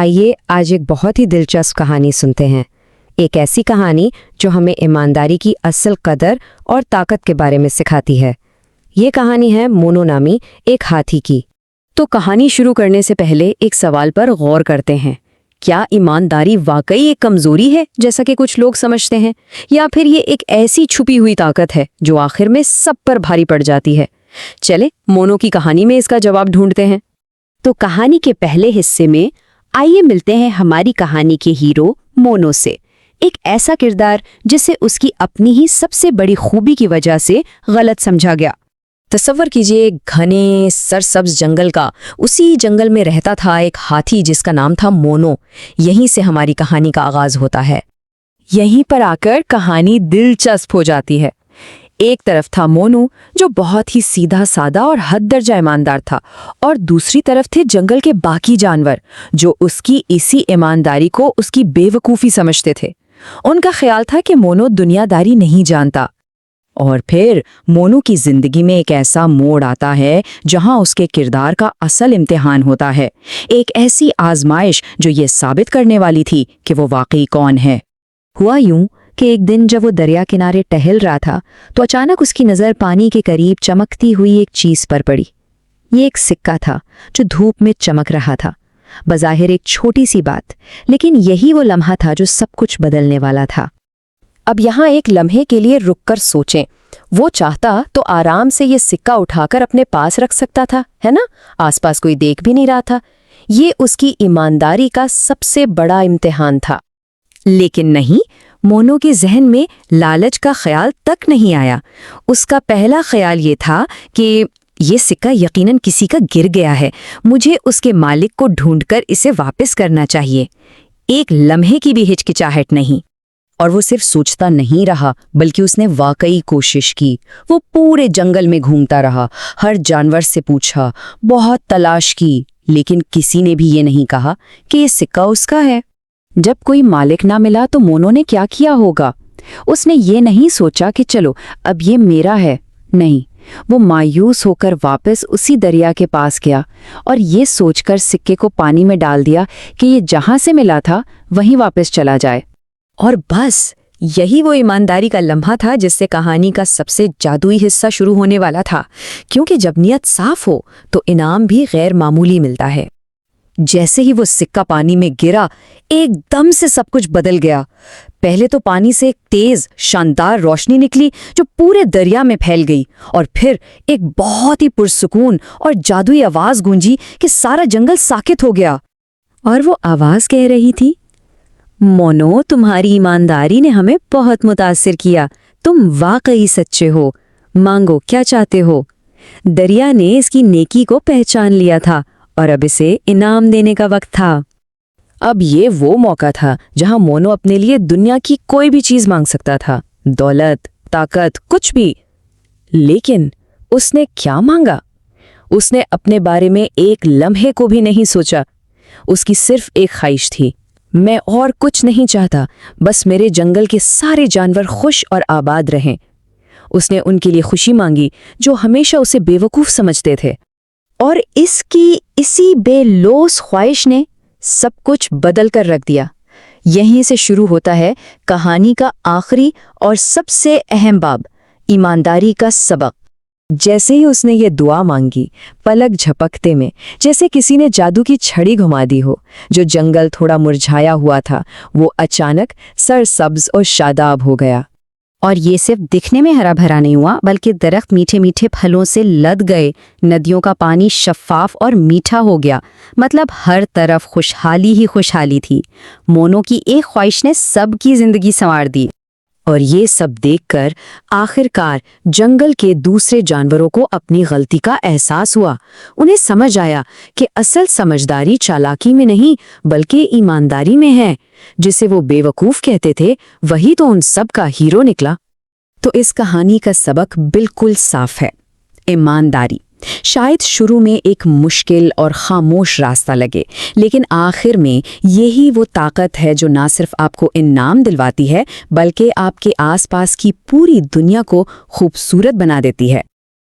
آئیے آج ایک بہت ہی دلچسپ کہانی سنتے ہیں۔ ایک ایسی کہانی جو ہمیں ایمانداری کی اصل قدر اور طاقت کے بارے میں سکھاتی ہے۔ یہ کہانی ہے مونو نامی ایک ہاتھی کی۔ تو کہانی شروع کرنے سے پہلے ایک سوال پر غور کرتے ہیں۔ کیا ایمانداری واقعی ایک کمزوری ہے جیسا کہ کچھ لوگ سمجھتے ہیں، یا پھر یہ ایک ایسی چھپی ہوئی طاقت ہے جو آخر میں سب پر بھاری پڑ جاتی ہے؟ چلے مونو کی کہانی میں اس کا جواب ڈھونڈتے ہیں۔ تو کہانی کے پہلے حصے میں آئیے ملتے ہیں ہماری کہانی کے ہیرو مونو سے، ایک ایسا کردار جسے اس کی اپنی ہی سب سے بڑی خوبی کی وجہ سے غلط سمجھا گیا۔ تصور کیجئے گھنے سرسبز جنگل کا، اسی جنگل میں رہتا تھا ایک ہاتھی جس کا نام تھا مونو۔ یہیں سے ہماری کہانی کا آغاز ہوتا ہے۔ یہیں پر آ کر کہانی دلچسپ ہو جاتی ہے۔ ایک طرف تھا مونو جو بہت ہی سیدھا سادہ اور حد درجہ ایماندار تھا، اور دوسری طرف تھے جنگل کے باقی جانور جو اس کی اسی ایمانداری کو اس کی بے وقوفی سمجھتے تھے۔ ان کا خیال تھا کہ مونو دنیا داری نہیں جانتا۔ اور پھر مونو کی زندگی میں ایک ایسا موڑ آتا ہے جہاں اس کے کردار کا اصل امتحان ہوتا ہے، ایک ایسی آزمائش جو یہ ثابت کرنے والی تھی کہ وہ واقعی کون ہے۔ ہوا یوں کہ ایک دن جب وہ دریا کنارے ٹہل رہا تھا تو اچانک اس کی نظر پانی کے قریب چمکتی ہوئی ایک چیز پر پڑی۔ یہ ایک سکہ تھا جو دھوپ میں چمک رہا تھا، بظاہر ایک چھوٹی سی بات، لیکن یہی وہ لمحہ تھا جو سب کچھ بدلنے والا تھا۔ اب یہاں ایک لمحے کے لیے رک کر سوچیں۔ وہ چاہتا تو آرام سے یہ سکہ اٹھا کر اپنے پاس رکھ سکتا تھا، ہے نا؟ آس پاس کوئی دیکھ بھی نہیں رہا تھا۔ یہ اس کی ایمانداری کا سب سے بڑا امتحان تھا۔ لیکن نہیں، مونو کے ذہن میں لالچ کا خیال تک نہیں آیا۔ اس کا پہلا خیال یہ تھا کہ یہ سکہ یقیناً کسی کا گر گیا ہے، مجھے اس کے مالک کو ڈھونڈ کر اسے واپس کرنا چاہیے۔ ایک لمحے کی بھی ہچکچاہٹ نہیں۔ اور وہ صرف سوچتا نہیں رہا بلکہ اس نے واقعی کوشش کی۔ وہ پورے جنگل میں گھومتا رہا، ہر جانور سے پوچھا، بہت تلاش کی، لیکن کسی نے بھی یہ نہیں کہا کہ یہ سکہ اس کا ہے۔ جب کوئی مالک نہ ملا تو مونو نے کیا کیا ہوگا؟ اس نے یہ نہیں سوچا کہ چلو اب یہ میرا ہے، نہیں، وہ مایوس ہو کر واپس اسی دریا کے پاس گیا اور یہ سوچ کر سکے کو پانی میں ڈال دیا کہ یہ جہاں سے ملا تھا وہیں واپس چلا جائے۔ اور بس یہی وہ ایمانداری کا لمحہ تھا جس سے کہانی کا سب سے جادوئی حصہ شروع ہونے والا تھا، کیونکہ جب نیت صاف ہو تو انعام بھی غیر معمولی ملتا ہے۔ جیسے ہی وہ سکہ پانی میں گرا، ایک دم سے سب کچھ بدل گیا۔ پہلے تو پانی سے ایک تیز شاندار روشنی نکلی جو پورے دریا میں پھیل گئی، اور پھر ایک بہت ہی پرسکون اور جادوئی آواز گونجی کہ سارا جنگل ساکت ہو گیا۔ اور وہ آواز کہہ رہی تھی، مونو، تمہاری ایمانداری نے ہمیں بہت متاثر کیا، تم واقعی سچے ہو، مانگو کیا چاہتے ہو۔ دریا نے اس کی نیکی کو پہچان لیا تھا اور اب اسے انعام دینے کا وقت تھا۔ اب یہ وہ موقع تھا جہاں مونو اپنے لیے دنیا کی کوئی بھی چیز مانگ سکتا تھا، دولت، طاقت، کچھ بھی۔ لیکن اس نے کیا مانگا؟ اس نے اپنے بارے میں ایک لمحے کو بھی نہیں سوچا۔ اس کی صرف ایک خواہش تھی، میں اور کچھ نہیں چاہتا، بس میرے جنگل کے سارے جانور خوش اور آباد رہیں۔ اس نے ان کے لیے خوشی مانگی جو ہمیشہ اسے بے وقوف سمجھتے تھے۔ اور اس کی اسی بے لوث خواہش نے سب کچھ بدل کر رکھ دیا۔ یہیں سے شروع ہوتا ہے کہانی کا آخری اور سب سے اہم باب، ایمانداری کا سبق۔ جیسے ہی اس نے یہ دعا مانگی، پلک جھپکتے میں جیسے کسی نے جادو کی چھڑی گھما دی ہو، جو جنگل تھوڑا مرجھایا ہوا تھا وہ اچانک سرسبز اور شاداب ہو گیا۔ اور یہ صرف دکھنے میں ہرا بھرا نہیں ہوا، بلکہ درخت میٹھے میٹھے پھلوں سے لد گئے، ندیوں کا پانی شفاف اور میٹھا ہو گیا، مطلب ہر طرف خوشحالی ہی خوشحالی تھی۔ مونو کی ایک خواہش نے سب کی زندگی سنوار دی۔ اور یہ سب دیکھ کر آخرکار جنگل کے دوسرے جانوروں کو اپنی غلطی کا احساس ہوا۔ انہیں سمجھ آیا کہ اصل سمجھداری چالاکی میں نہیں بلکہ ایمانداری میں ہے۔ جسے وہ بے وقوف کہتے تھے وہی تو ان سب کا ہیرو نکلا۔ تو اس کہانی کا سبق بالکل صاف ہے، ایمانداری۔ شاید شروع میں ایک مشکل اور خاموش راستہ لگے، لیکن آخر میں یہی وہ طاقت ہے جو نہ صرف آپ کو انعام دلواتی ہے بلکہ آپ کے آس پاس کی پوری دنیا کو خوبصورت بنا دیتی ہے۔